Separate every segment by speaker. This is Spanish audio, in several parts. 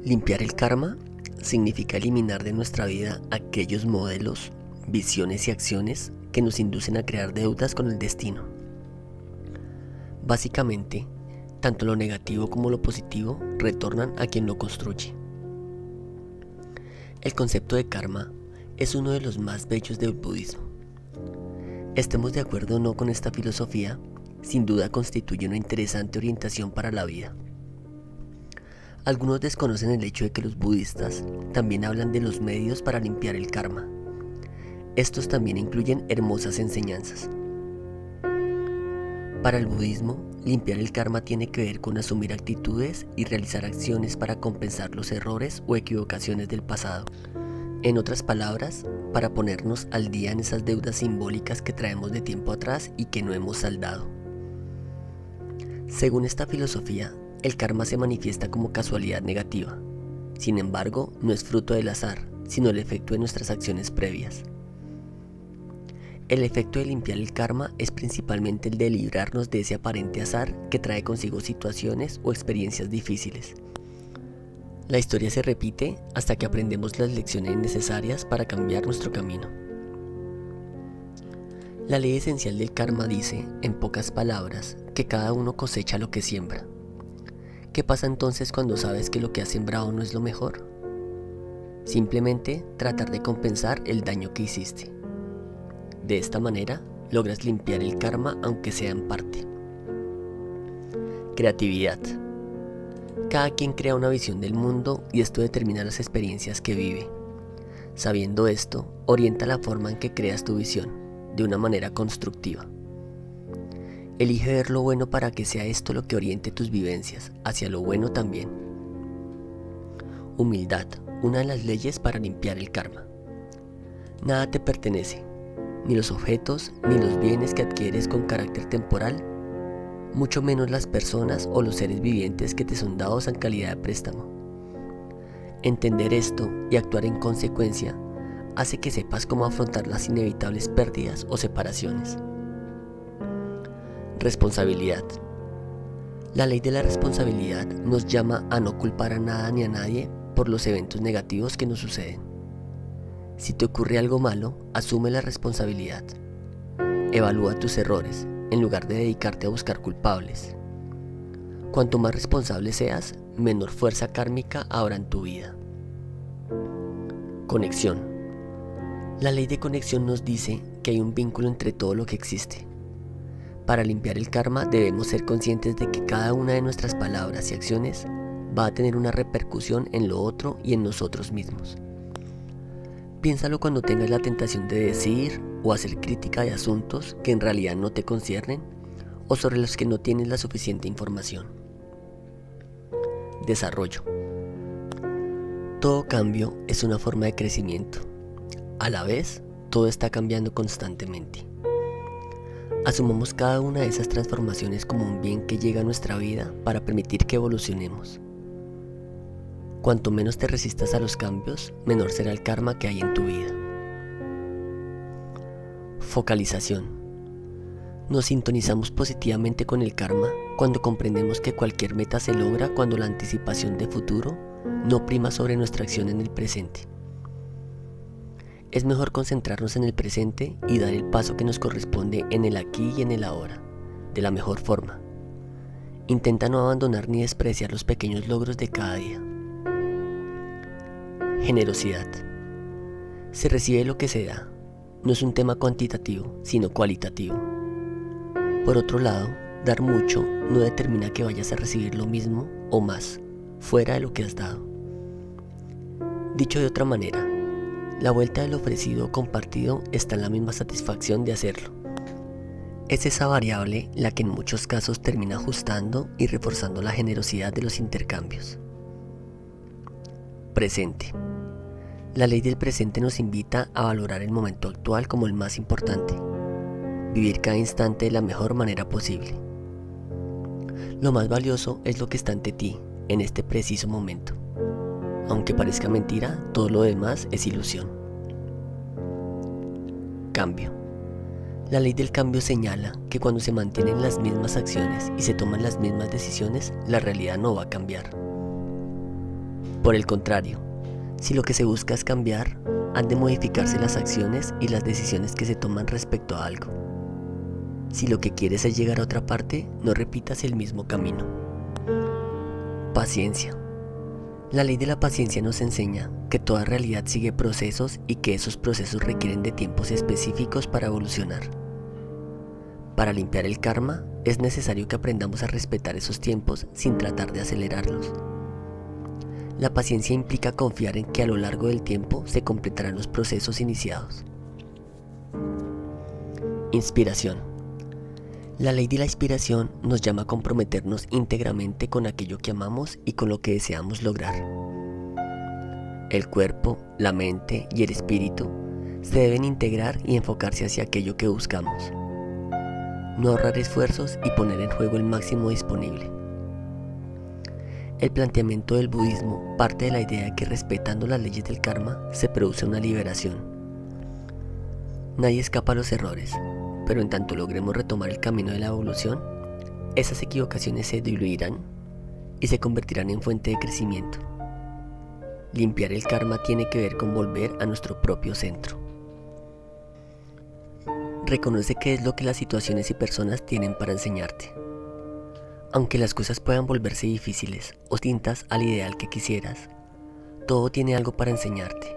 Speaker 1: Limpiar el karma significa eliminar de nuestra vida aquellos modelos, visiones y acciones que nos inducen a crear deudas con el destino. Básicamente, tanto lo negativo como lo positivo retornan a quien lo construye. El concepto de karma es uno de los más bellos del budismo. Estemos de acuerdo o no con esta filosofía, sin duda constituye una interesante orientación para la vida. Algunos desconocen el hecho de que los budistas también hablan de los medios para limpiar el karma. Estos también incluyen hermosas enseñanzas. Para el budismo, limpiar el karma tiene que ver con asumir actitudes y realizar acciones para compensar los errores o equivocaciones del pasado. En otras palabras, para ponernos al día en esas deudas simbólicas que traemos de tiempo atrás y que no hemos saldado. Según esta filosofía, el karma se manifiesta como casualidad negativa. Sin embargo, no es fruto del azar, sino el efecto de nuestras acciones previas. El efecto de limpiar el karma es principalmente el de librarnos de ese aparente azar que trae consigo situaciones o experiencias difíciles. La historia se repite hasta que aprendemos las lecciones necesarias para cambiar nuestro camino. La ley esencial del karma dice, en pocas palabras, que cada uno cosecha lo que siembra. ¿Qué pasa entonces cuando sabes que lo que has sembrado no es lo mejor? Simplemente tratar de compensar el daño que hiciste. De esta manera, logras limpiar el karma aunque sea en parte. Creatividad. Cada quien crea una visión del mundo y esto determina las experiencias que vive. Sabiendo esto, orienta la forma en que creas tu visión, de una manera constructiva. Elige ver lo bueno para que sea esto lo que oriente tus vivencias, hacia lo bueno también. Humildad, una de las leyes para limpiar el karma. Nada te pertenece, ni los objetos, ni los bienes que adquieres con carácter temporal, mucho menos las personas o los seres vivientes que te son dados en calidad de préstamo. Entender esto y actuar en consecuencia hace que sepas cómo afrontar las inevitables pérdidas o separaciones. Responsabilidad. La ley de la responsabilidad nos llama a no culpar a nada ni a nadie por los eventos negativos que nos suceden. Si te ocurre algo malo, asume la responsabilidad. Evalúa tus errores, en lugar de dedicarte a buscar culpables. Cuanto más responsable seas, menor fuerza kármica habrá en tu vida. Conexión. La ley de conexión nos dice que hay un vínculo entre todo lo que existe. Para limpiar el karma debemos ser conscientes de que cada una de nuestras palabras y acciones va a tener una repercusión en lo otro y en nosotros mismos. Piénsalo cuando tengas la tentación de decir o hacer crítica de asuntos que en realidad no te conciernen o sobre los que no tienes la suficiente información. Desarrollo. Todo cambio es una forma de crecimiento. A la vez, todo está cambiando constantemente. Asumamos cada una de esas transformaciones como un bien que llega a nuestra vida para permitir que evolucionemos. Cuanto menos te resistas a los cambios, menor será el karma que hay en tu vida. Focalización. Nos sintonizamos positivamente con el karma cuando comprendemos que cualquier meta se logra cuando la anticipación de futuro no prima sobre nuestra acción en el presente. Es mejor concentrarnos en el presente y dar el paso que nos corresponde en el aquí y en el ahora, de la mejor forma. Intenta no abandonar ni despreciar los pequeños logros de cada día. Generosidad. Se recibe lo que se da. No es un tema cuantitativo, sino cualitativo. Por otro lado, dar mucho no determina que vayas a recibir lo mismo o más, fuera de lo que has dado. Dicho de otra manera, la vuelta del ofrecido o compartido está en la misma satisfacción de hacerlo. Es esa variable la que en muchos casos termina ajustando y reforzando la generosidad de los intercambios. Presente. La ley del presente nos invita a valorar el momento actual como el más importante. Vivir cada instante de la mejor manera posible. Lo más valioso es lo que está ante ti, en este preciso momento. Aunque parezca mentira, todo lo demás es ilusión. Cambio. La ley del cambio señala que cuando se mantienen las mismas acciones y se toman las mismas decisiones, la realidad no va a cambiar. Por el contrario, si lo que se busca es cambiar, han de modificarse las acciones y las decisiones que se toman respecto a algo. Si lo que quieres es llegar a otra parte, no repitas el mismo camino. Paciencia. La ley de la paciencia nos enseña que toda realidad sigue procesos y que esos procesos requieren de tiempos específicos para evolucionar. Para limpiar el karma, es necesario que aprendamos a respetar esos tiempos sin tratar de acelerarlos. La paciencia implica confiar en que a lo largo del tiempo se completarán los procesos iniciados. Inspiración. La ley de la inspiración nos llama a comprometernos íntegramente con aquello que amamos y con lo que deseamos lograr. El cuerpo, la mente y el espíritu se deben integrar y enfocarse hacia aquello que buscamos. No ahorrar esfuerzos y poner en juego el máximo disponible. El planteamiento del budismo parte de la idea de que respetando las leyes del karma se produce una liberación. Nadie escapa a los errores, pero en tanto logremos retomar el camino de la evolución, esas equivocaciones se diluirán y se convertirán en fuente de crecimiento. Limpiar el karma tiene que ver con volver a nuestro propio centro. Reconoce qué es lo que las situaciones y personas tienen para enseñarte. Aunque las cosas puedan volverse difíciles o distintas al ideal que quisieras, todo tiene algo para enseñarte.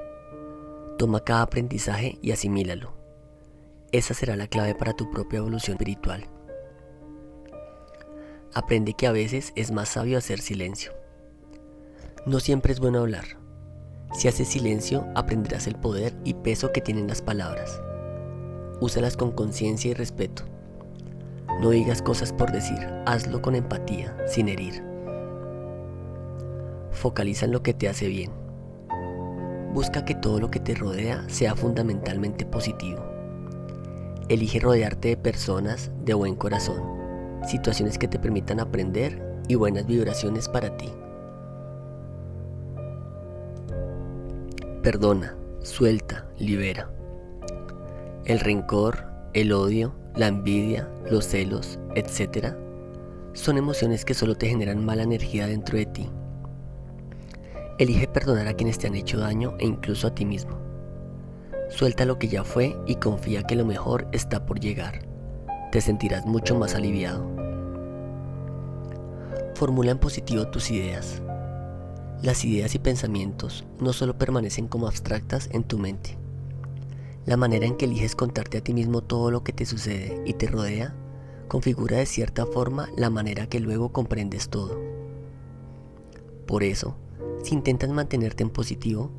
Speaker 1: Toma cada aprendizaje y asimílalo. Esa será la clave para tu propia evolución espiritual. Aprende que a veces es más sabio hacer silencio. No siempre es bueno hablar. Si haces silencio, aprenderás el poder y peso que tienen las palabras. Úsalas con conciencia y respeto. No digas cosas por decir, hazlo con empatía, sin herir. Focaliza en lo que te hace bien. Busca que todo lo que te rodea sea fundamentalmente positivo. Elige rodearte de personas de buen corazón, situaciones que te permitan aprender y buenas vibraciones para ti. Perdona, suelta, libera. El rencor, el odio, la envidia, los celos, etc. son emociones que solo te generan mala energía dentro de ti. Elige perdonar a quienes te han hecho daño e incluso a ti mismo. Suelta lo que ya fue y confía que lo mejor está por llegar. Te sentirás mucho más aliviado. Formula en positivo tus ideas. Las ideas y pensamientos no solo permanecen como abstractas en tu mente. La manera en que eliges contarte a ti mismo todo lo que te sucede y te rodea configura de cierta forma la manera que luego comprendes todo. Por eso, si intentas mantenerte en positivo,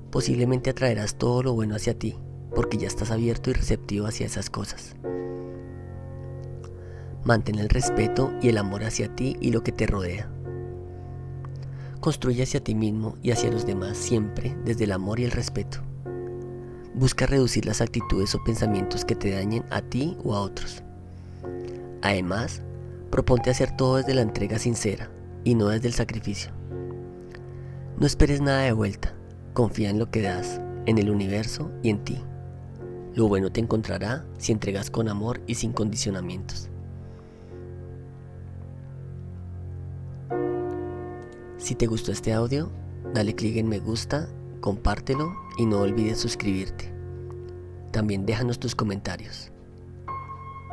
Speaker 1: posiblemente atraerás todo lo bueno hacia ti, porque ya estás abierto y receptivo hacia esas cosas. Mantén el respeto y el amor hacia ti y lo que te rodea. Construye hacia ti mismo y hacia los demás siempre desde el amor y el respeto. Busca reducir las actitudes o pensamientos que te dañen a ti o a otros. Además, proponte hacer todo desde la entrega sincera y no desde el sacrificio. No esperes nada de vuelta. Confía en lo que das, en el universo y en ti. Lo bueno te encontrará si entregas con amor y sin condicionamientos. Si te gustó este audio, dale clic en me gusta, compártelo y no olvides suscribirte. También déjanos tus comentarios.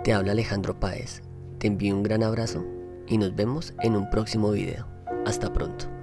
Speaker 1: Te habla Alejandro Páez. Te envío un gran abrazo y nos vemos en un próximo video. Hasta pronto.